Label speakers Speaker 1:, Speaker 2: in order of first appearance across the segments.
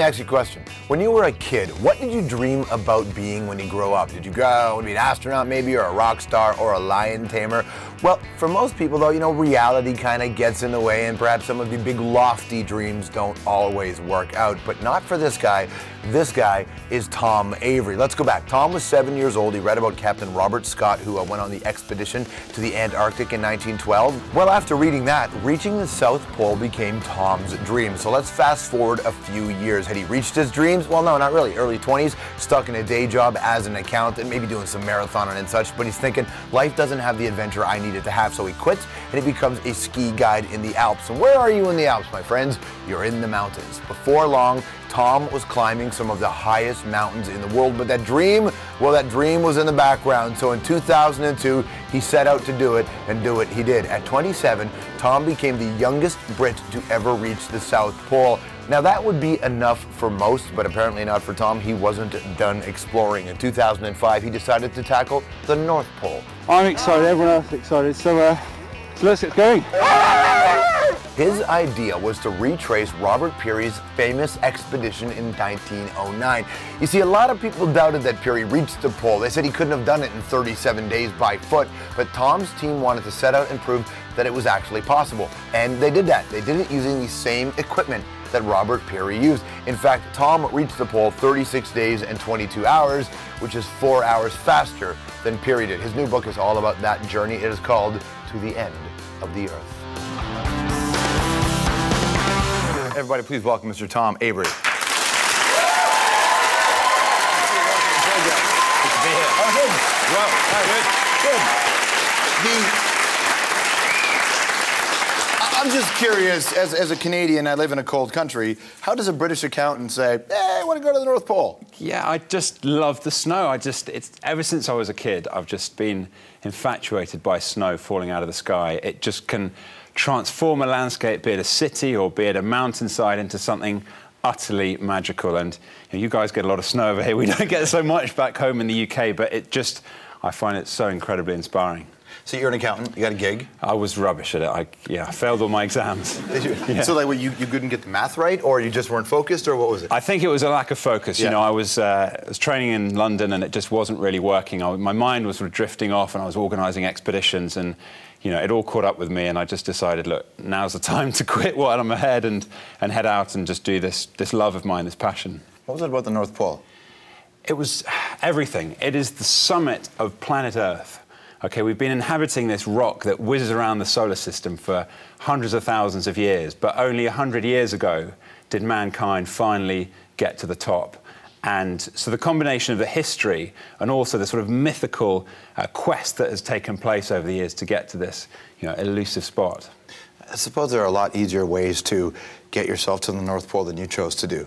Speaker 1: me ask you a question. When you were a kid, what did you dream about being when you grow up? Did you grow to be an astronaut maybe, or a rock star, or a lion tamer? Well, for most people though, you know, reality kind of gets in the way, and perhaps some of the big lofty dreams don't always work out, but not for this guy. This guy is Tom Avery. Let's go back. Tom was 7 years old. He read about Captain Robert Scott, who went on the expedition to the Antarctic in 1912. Well, after reading that, reaching the South Pole became Tom's dream. So let's fast forward a few years. Had he reached his dreams? Well, no, not really. Early 20s, stuck in a day job as an accountant, maybe doing some marathoning and such, but he's thinking, life doesn't have the adventure I need it to have, so he quits and he becomes a ski guide in the Alps. And where are you in the Alps, my friends? You're in the mountains. Before long, Tom was climbing some of the highest mountains in the world, but that dream, well, that dream was in the background. So in 2002, he set out to do it, and do it he did. At 27, Tom became the youngest Brit to ever reach the South Pole. Now that would be enough for most, but apparently not for Tom. He wasn't done exploring. In 2005, he decided to tackle the North Pole.
Speaker 2: I'm excited, everyone else is excited, so let's get going.
Speaker 1: His idea was to retrace Robert Peary's famous expedition in 1909. You see, a lot of people doubted that Peary reached the pole. They said he couldn't have done it in 37 days by foot, but Tom's team wanted to set out and prove that it was actually possible. And they did that. They did it using the same equipment that Robert Peary used. In fact, Tom reached the pole 36 days and 22 hours, which is 4 hours faster than Peary did. His new book is all about that journey. It is called To the End of the Earth. Everybody, please welcome Mr. Tom Avery. Good to be here. Oh, good. Well, good. I'm just curious, as a Canadian, I live in a cold country, how does a British accountant say, hey, I want to go to the North Pole?
Speaker 3: Yeah, I just love the snow. It's ever since I was a kid, I've just been infatuated by snow falling out of the sky. It just can transform a landscape, be it a city or be it a mountainside, into something utterly magical. And you guys get a lot of snow over here. We don't get so much back home in the UK, but I find it so incredibly inspiring.
Speaker 1: So you're an accountant, you got a gig?
Speaker 3: I was rubbish at it. I failed all my exams.
Speaker 1: Did you?
Speaker 3: Yeah.
Speaker 1: So like, you couldn't get the math right, or you just weren't focused, or what was it?
Speaker 3: I think it was a lack of focus.
Speaker 1: Yeah.
Speaker 3: You know, I was training in London and it just wasn't really working. My mind was sort of drifting off, and I was organising expeditions, and you know, it all caught up with me, and I just decided, look, now's the time to quit while I'm ahead and head out and just do this love of mine, this passion.
Speaker 1: What was it about the North Pole?
Speaker 3: It was everything. It is the summit of planet Earth. Okay, we've been inhabiting this rock that whizzes around the solar system for hundreds of thousands of years, but only 100 years ago did mankind finally get to the top. And so the combination of the history and also the sort of mythical quest that has taken place over the years to get to this, elusive spot.
Speaker 1: I suppose there are a lot easier ways to get yourself to the North Pole than you chose to do.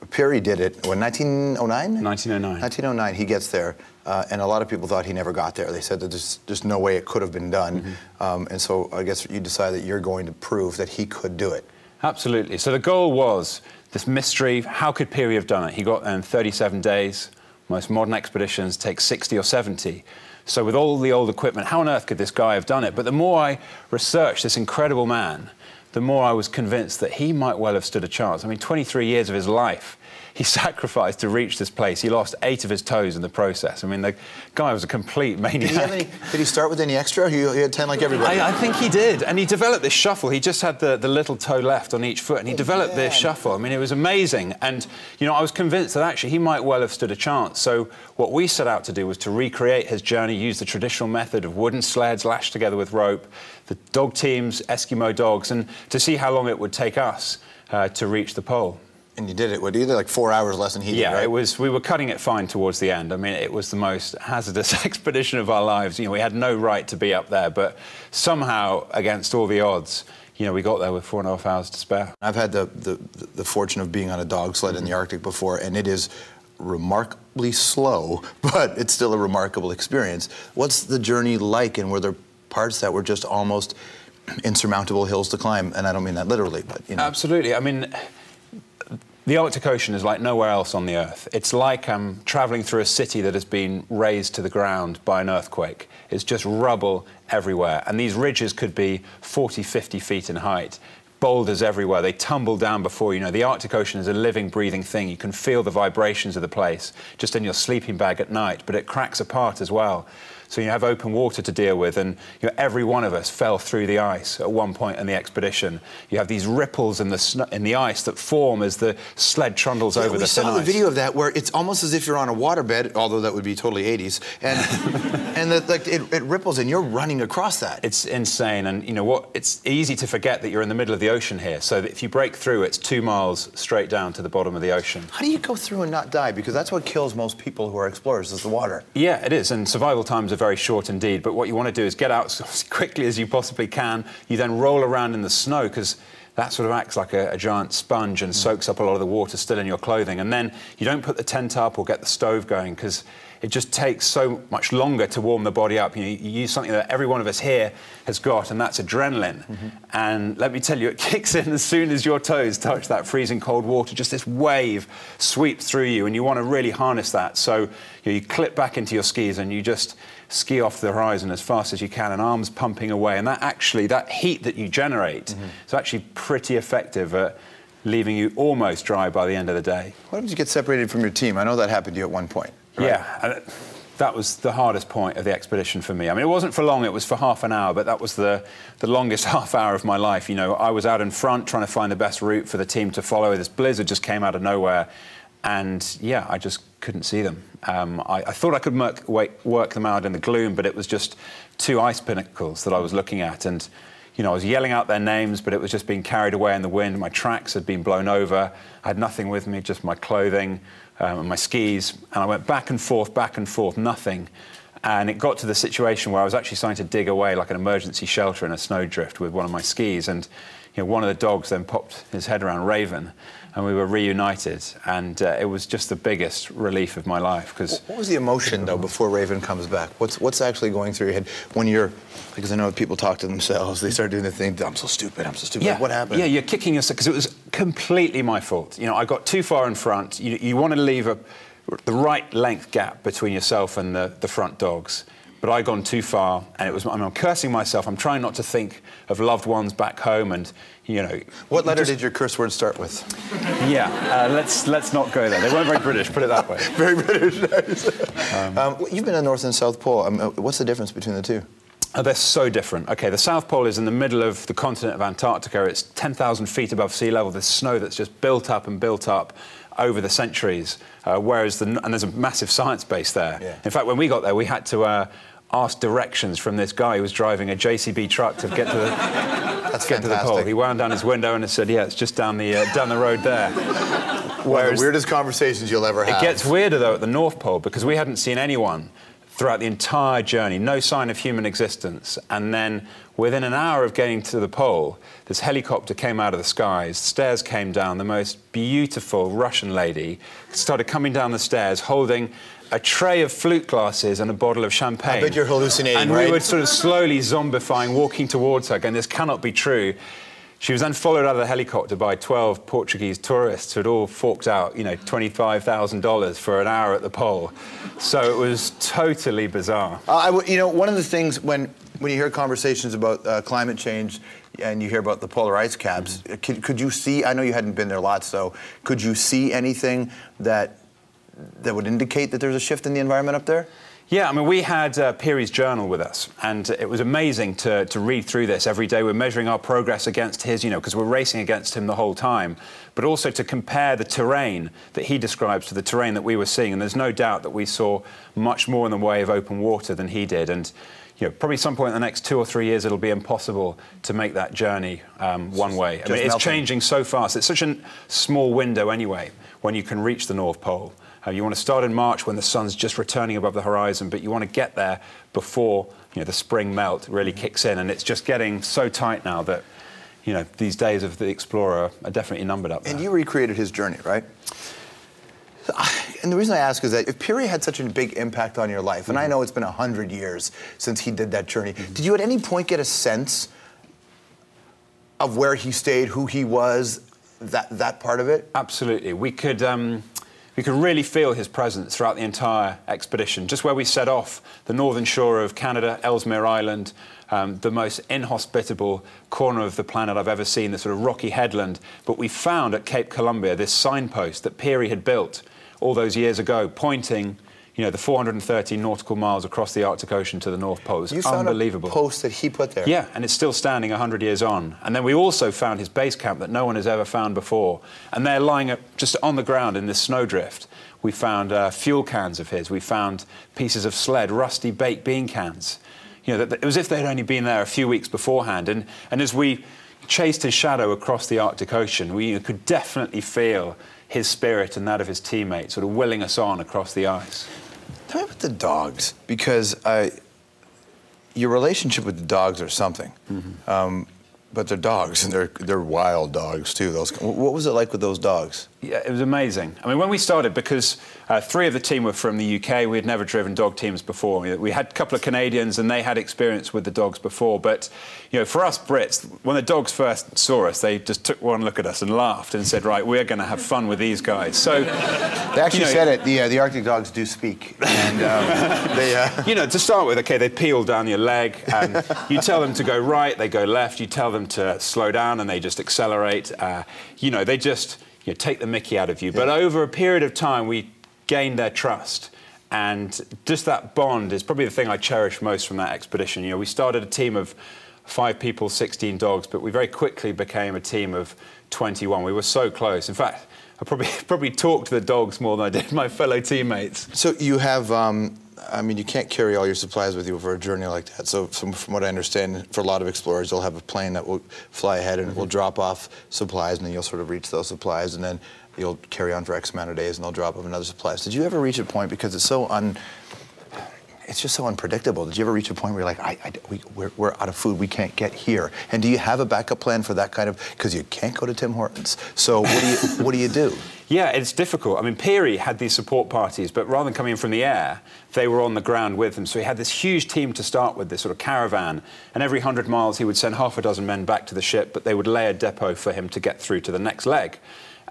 Speaker 1: Peary did it, when, 1909?
Speaker 3: 1909.
Speaker 1: 1909, he gets there, and a lot of people thought he never got there. They said that there's just no way it could have been done. Mm-hmm. And so I guess you decided that you're going to prove that he could do it.
Speaker 3: Absolutely. So the goal was this mystery. How could Peary have done it? He got there in 37 days. Most modern expeditions take 60 or 70. So with all the old equipment, how on earth could this guy have done it? But the more I researched this incredible man, the more I was convinced that he might well have stood a chance. I mean, 23 years of his life he sacrificed to reach this place. He lost 8 of his toes in the process. I mean, the guy was a complete maniac.
Speaker 1: Did he start with any extra? He had 10 like everybody?
Speaker 3: I think he did. And he developed this shuffle. He just had the little toe left on each foot, and he developed this shuffle. I mean, it was amazing. And, I was convinced that actually he might well have stood a chance. So what we set out to do was to recreate his journey, use the traditional method of wooden sleds lashed together with rope, the dog teams, Eskimo dogs, and to see how long it would take us to reach the pole.
Speaker 1: And you did it, what, either like 4 hours less than he did, right?
Speaker 3: Yeah, we were cutting it fine towards the end. I mean, it was the most hazardous expedition of our lives. We had no right to be up there, but somehow, against all the odds, we got there with 4.5 hours to spare.
Speaker 1: I've had the fortune of being on a dog sled in the Arctic before, and it is remarkably slow, but it's still a remarkable experience. What's the journey like, and were there parts that were just almost insurmountable hills to climb? And I don't mean that literally, but,
Speaker 3: Absolutely. I mean, the Arctic Ocean is like nowhere else on the Earth. It's like travelling through a city that has been razed to the ground by an earthquake. It's just rubble everywhere. And these ridges could be 40, 50 feet in height. boulders everywhere. They tumble down before you know. The Arctic Ocean is a living, breathing thing. You can feel the vibrations of the place just in your sleeping bag at night, but it cracks apart as well. So you have open water to deal with, and you know, every one of us fell through the ice at one point in the expedition. You have these ripples in the ice that form as the sled trundles over the thin ice.
Speaker 1: We saw the video of that where it's almost as if you're on a waterbed, although that would be totally 80s, and it ripples and you're running across that.
Speaker 3: It's insane, and you know what? It's easy to forget that you're in the middle of the ocean here. So that if you break through, it's 2 miles straight down to the bottom of the ocean.
Speaker 1: How do you go through and not die? Because that's what kills most people who are explorers, is the water.
Speaker 3: Yeah, it is, and survival times are very short indeed, but what you want to do is get out as quickly as you possibly can. You then roll around in the snow, because that sort of acts like a giant sponge and soaks up a lot of the water still in your clothing. And then you don't put the tent up or get the stove going, because it just takes so much longer to warm the body up. You know, you use something that every one of us here has got, and that's adrenaline. And let me tell you, it kicks in as soon as your toes touch that freezing cold water. Just this wave sweeps through you, and you want to really harness that. So you clip back into your skis and you just ski off the horizon as fast as you can, and arms pumping away. And that heat that you generate is actually pretty effective at leaving you almost dry by the end of the day.
Speaker 1: What did you get separated from your team? I know that happened to you at one point. Right?
Speaker 3: Yeah, and that was the hardest point of the expedition for me. I mean, it wasn't for long, it was for half an hour, but that was the longest half hour of my life. You know, I was out in front trying to find the best route for the team to follow. This blizzard just came out of nowhere, and yeah, I just couldn't see them. I thought I could work them out in the gloom, but it was just 2 ice pinnacles that I was looking at, and you know, I was yelling out their names, but it was just being carried away in the wind. My tracks had been blown over. I had nothing with me, just my clothing and my skis. And I went back and forth, nothing. And it got to the situation where I was actually starting to dig away like an emergency shelter in a snowdrift with one of my skis. And you know, one of the dogs then popped his head around Raven, and we were reunited, and it was just the biggest relief of my life. Because
Speaker 1: what was the emotion though before Raven comes back? What's actually going through your head when you're, because I know people talk to themselves, they start doing the thing, I'm so stupid, I'm so stupid.
Speaker 3: Yeah,
Speaker 1: what happened?
Speaker 3: Yeah, you're kicking yourself, because it was completely my fault. You know, I got too far in front. You want to leave the right length gap between yourself and the front dogs. But I'd gone too far, and I'm cursing myself. I'm trying not to think of loved ones back home, and you know.
Speaker 1: What letter did your curse word start with?
Speaker 3: Yeah, let's not go there. They weren't very British, put it that way.
Speaker 1: Very British. You've been to the North and South Pole. What's the difference between the two?
Speaker 3: They're so different. Okay, the South Pole is in the middle of the continent of Antarctica. It's 10,000 feet above sea level. There's snow that's just built up and built up over the centuries, whereas and there's a massive science base there. Yeah. In fact, when we got there, we had to ask directions from this guy who was driving a JCB truck to get to the, get to the pole. He wound down his window and said, yeah, it's just down the road there.
Speaker 1: One of the weirdest conversations you'll ever have.
Speaker 3: It gets weirder, though, at the North Pole, because we hadn't seen anyone throughout the entire journey, no sign of human existence. And then within an hour of getting to the pole, this helicopter came out of the skies, stairs came down, the most beautiful Russian lady started coming down the stairs holding a tray of flute glasses and a bottle of champagne.
Speaker 1: I bet you're hallucinating,
Speaker 3: and
Speaker 1: right?
Speaker 3: We were sort of slowly zombifying, walking towards her, going, this cannot be true. She was then followed out of the helicopter by 12 Portuguese tourists who had all forked out, you know, $25,000 for an hour at the pole. So it was totally bizarre.
Speaker 1: You know, one of the things when you hear conversations about climate change and you hear about the polar ice caps, could you see, I know you hadn't been there lots, so could you see anything that would indicate that there's a shift in the environment up there?
Speaker 3: Yeah, I mean, we had Peary's journal with us, and it was amazing to read through this every day. We're measuring our progress against his, you know, because we're racing against him the whole time, but also to compare the terrain that he describes to the terrain that we were seeing. And there's no doubt that we saw much more in the way of open water than he did. And you know, probably some point in the next 2 or 3 years, it'll be impossible to make that journey one way. I mean, it's changing so fast. It's such a small window anyway when you can reach the North Pole. You want to start in March when the sun's just returning above the horizon, but you want to get there before, you know, the spring melt really kicks in. And it's just getting so tight now that, you know, these days of the explorer are definitely numbered up there.
Speaker 1: And you recreated his journey, right? And the reason I ask is that if Peary had such a big impact on your life, and I know it's been 100 years since he did that journey, did you at any point get a sense of where he stayed, who he was, that part of it?
Speaker 3: Absolutely. We could... we could really feel his presence throughout the entire expedition. Just where we set off, the northern shore of Canada, Ellesmere Island, the most inhospitable corner of the planet I've ever seen, this sort of rocky headland. But we found at Cape Columbia this signpost that Peary had built all those years ago, pointing, you know, the 430 nautical miles across the Arctic Ocean to the North Pole. It was unbelievable.
Speaker 1: You found a post that he put there?
Speaker 3: Yeah, and it's still standing 100 years on. And then we also found his base camp that no one has ever found before. And they're lying just on the ground in this snowdrift. We found fuel cans of his. We found pieces of sled, rusty baked bean cans. You know, it was as if they'd only been there a few weeks beforehand. And as we chased his shadow across the Arctic Ocean, we could definitely feel his spirit and that of his teammates sort of willing us on across the ice.
Speaker 1: Tell me about the dogs, because your relationship with the dogs are something. Mm-hmm. But they're dogs, and they're wild dogs too. What was it like with those dogs?
Speaker 3: Yeah, it was amazing. I mean, when we started, because 3 of the team were from the UK, we had never driven dog teams before. We had a couple of Canadians, and they had experience with the dogs before. But, you know, for us Brits, when the dogs first saw us, they just took one look at us and laughed and said, right, we're going to have fun with these guys. So
Speaker 1: they actually said it. The Arctic dogs do speak, and
Speaker 3: you know, to start with, okay, they peel down your leg, and you tell them to go right, they go left. You tell them to slow down, and they just accelerate. You know, they just take the mickey out of you. Yeah. But over a period of time, we gained their trust. And just that bond is probably the thing I cherish most from that expedition. You know, we started a team of 5 people, 16 dogs, but we very quickly became a team of 21. We were so close. In fact, I probably talked to the dogs more than I did my fellow teammates.
Speaker 1: So you have, I mean, you can't carry all your supplies with you for a journey like that. So from what I understand, for a lot of explorers, you'll have a plane that will fly ahead and it will drop off supplies, and then you'll sort of reach those supplies, and then you'll carry on for X amount of days, and they'll drop off another supplies. Did you ever reach a point, because it's so it's just so unpredictable. Did you ever reach a point where you're like, we're out of food, we can't get here? And do you have a backup plan for that kind of, because you can't go to Tim Hortons. So what do you do?
Speaker 3: Yeah, it's difficult. I mean, Peary had these support parties, but rather than coming in from the air, they were on the ground with them. So he had this huge team to start with, this sort of caravan, and every 100 miles he would send half a dozen men back to the ship, but they would lay a depot for him to get through to the next leg.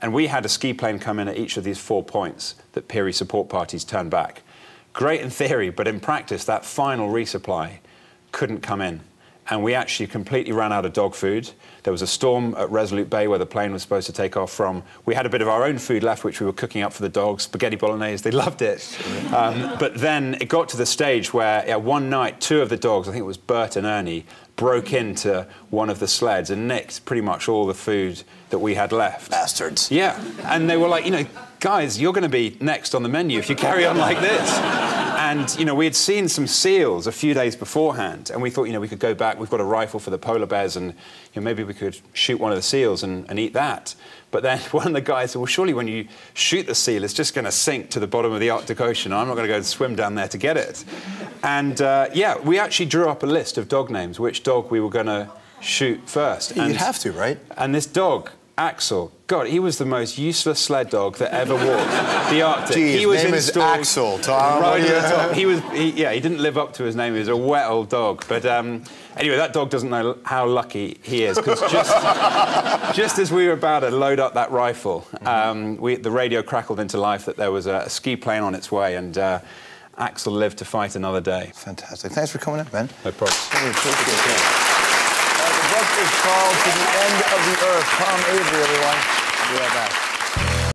Speaker 3: And we had a ski plane come in at each of these 4 points that Peary support parties turned back. Great in theory, but in practice, that final resupply couldn't come in. And we actually completely ran out of dog food. There was a storm at Resolute Bay where the plane was supposed to take off from. We had a bit of our own food left, which we were cooking up for the dogs, spaghetti bolognese. They loved it. But then it got to the stage where one night, 2 of the dogs, I think it was Bert and Ernie, broke into one of the sleds and nicked pretty much all the food that we had left.
Speaker 1: Bastards.
Speaker 3: Yeah, and they were like, you know, guys, you're going to be next on the menu if you carry on like this. And, you know, we had seen some seals a few days beforehand, and we thought, you know, we could go back, we've got a rifle for the polar bears, and, you know, maybe we could shoot one of the seals and eat that. But then one of the guys said, well, surely when you shoot the seal, it's just going to sink to the bottom of the Arctic Ocean. I'm not going to go and swim down there to get it. And, yeah, we actually drew up a list of dog names, which dog we were going to shoot first.
Speaker 1: You'd have to, right?
Speaker 3: And this dog, Axel, God, he was the most useless sled dog that ever walked the Arctic.
Speaker 1: Gee,
Speaker 3: he was
Speaker 1: name is Axel, Tom.
Speaker 3: Right at the top. He didn't live up to his name. He was a wet old dog. But anyway, that dog doesn't know how lucky he is, because just as we were about to load up that rifle, the radio crackled into life that there was a ski plane on its way, and Axel lived to fight another day.
Speaker 1: Fantastic. Thanks for coming in, Ben.
Speaker 3: No problem.
Speaker 1: Really appreciate it. The book is called To the End of the Earth. Tom Avery, everyone. We'll be right back.